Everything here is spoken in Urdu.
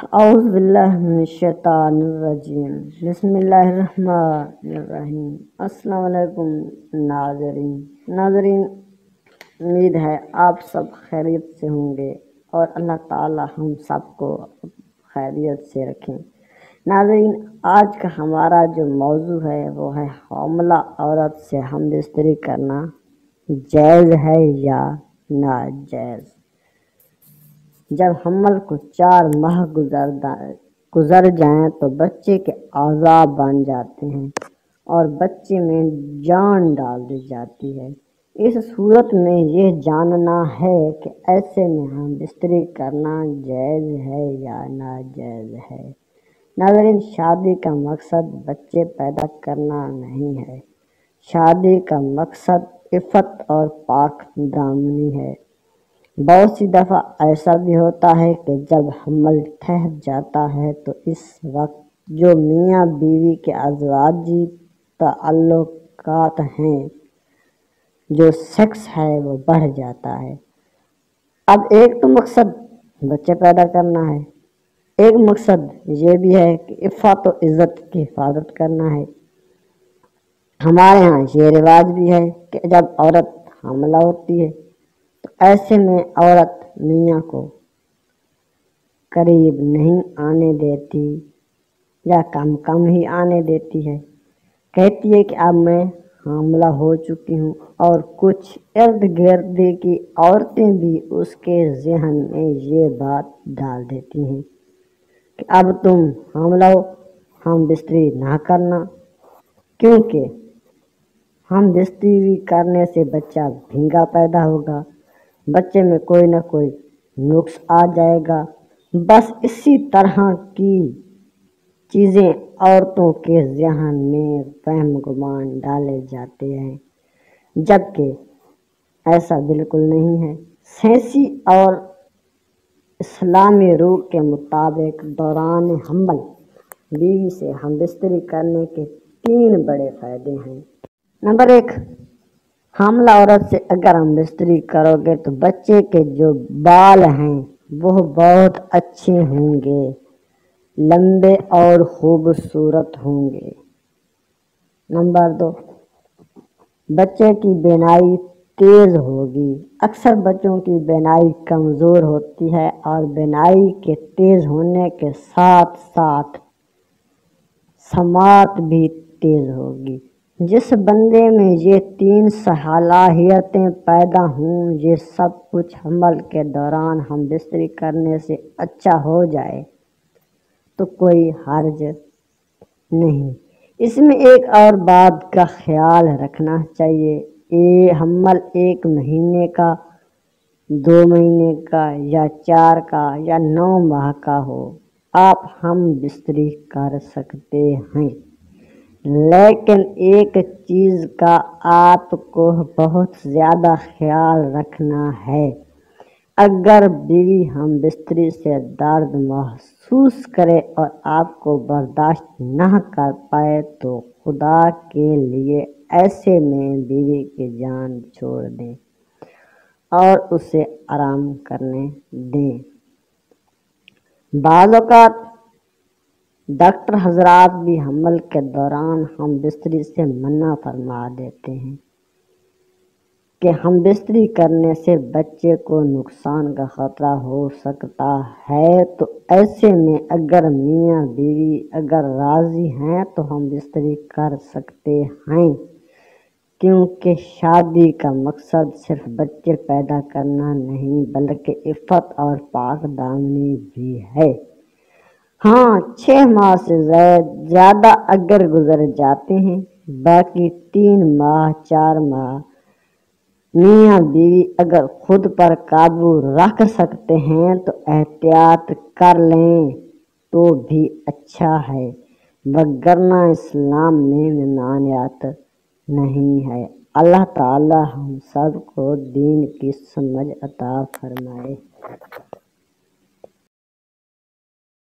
اعوذ باللہ من الشیطان الرجیم بسم اللہ الرحمن الرحیم۔ السلام علیکم ناظرین، امید ہے آپ سب خیریت سے ہوں گے اور اللہ تعالی ہم سب کو خیریت سے رکھیں۔ ناظرین، آج کا ہمارا جو موضوع ہے وہ ہے حاملہ عورت سے ہم بستری کرنا جائز ہے یا ناجائز۔ جب حمل کو 4 ماہ گزر جائیں تو بچے کے اعضاء بن جاتے ہیں اور بچے میں جان ڈال دی جاتی ہے۔ اس صورت میں یہ جاننا ہے کہ ایسے میں ہم بستری کرنا جائز ہے یا ناجائز ہے۔ ناظرین، شادی کا مقصد بچے پیدا کرنا نہیں ہے، شادی کا مقصد عفت اور پاک دامنی ہے۔ بہت سی دفعہ ایسا بھی ہوتا ہے کہ جب حمل ٹھہر جاتا ہے تو اس وقت جو میاں بیوی کے ازواجی تعلقات ہیں، جو سیکس ہے، وہ بڑھ جاتا ہے۔ اب ایک تو مقصد بچے پیدا کرنا ہے، ایک مقصد یہ بھی ہے کہ عفت و عزت کی حفاظت کرنا ہے۔ ہمارے ہاں یہ رواج بھی ہے کہ جب عورت حاملہ ہوتی ہے تو ایسے میں عورت میاں کو قریب نہیں آنے دیتی یا کم ہی آنے دیتی ہے۔ کہتی ہے کہ اب میں حاملہ ہو چکی ہوں، اور کچھ ارد گرد کی عورتیں بھی اس کے ذہن میں یہ بات ڈال دیتی ہیں کہ اب تم حاملہ ہو، ہم بستری نہ کرنا، کیونکہ ہم بستری کرنے سے بچہ بھینگا پیدا ہوگا، بچے میں کوئی نہ کوئی نقص آ جائے گا۔ بس اسی طرح کی چیزیں عورتوں کے ذہن میں وہم گمان ڈالے جاتے ہیں، جبکہ ایسا بالکل نہیں ہے۔ سائنسی اور اسلامی روح کے مطابق دوران حمل بیوی سے ہم بستری کرنے کے 3 بڑے فائدے ہیں۔ نمبر 1، حاملہ عورت سے اگر ہم بستری کرو گے تو بچے کے جو بال ہیں وہ بہت اچھے ہوں گے، لمبے اور خوبصورت ہوں گے۔ نمبر 2، بچے کی بینائی تیز ہوگی۔ اکثر بچوں کی بینائی کمزور ہوتی ہے اور بینائی کے تیز ہونے کے ساتھ ساتھ سماعت بھی تیز ہوگی۔ جس بندے میں یہ 3 صلاحیتیں پیدا ہوں، یہ سب کچھ حمل کے دوران ہم بستری کرنے سے اچھا ہو جائے تو کوئی حرج نہیں۔ اس میں ایک اور بات کا خیال رکھنا چاہیے، حمل 1 مہینے کا، 2 مہینے کا یا 4 کا یا 9 ماہ کا ہو، آپ ہم بستری کر سکتے ہیں۔ لیکن ایک چیز کا آپ کو بہت زیادہ خیال رکھنا ہے، اگر بیوی ہم بستری سے درد محسوس کرے اور آپ کو برداشت نہ کر پائے تو خدا کے لیے ایسے میں بیوی کی جان چھوڑ دیں اور اسے آرام کرنے دیں۔ بعض اوقات ڈاکٹر حضرات بھی حمل کے دوران ہم بستری سے منع فرما دیتے ہیں کہ ہم بستری کرنے سے بچے کو نقصان کا خطرہ ہو سکتا ہے، تو ایسے میں اگر میاں بیوی اگر راضی ہیں تو ہم بستری کر سکتے ہیں، کیونکہ شادی کا مقصد صرف بچے پیدا کرنا نہیں بلکہ عفت اور پاک دامنی بھی ہے۔ ہاں، 6 ماہ سے زیادہ اگر گزر جاتے ہیں، باقی 3 ماہ 4 ماہ میاں بیوی اگر خود پر قابو رکھ سکتے ہیں تو احتیاط کر لیں تو بھی اچھا ہے، وگرنہ اسلام میں ممانعت نہیں ہے۔ اللہ تعالی ہم سب کو دین کی سمجھ عطا فرمائے۔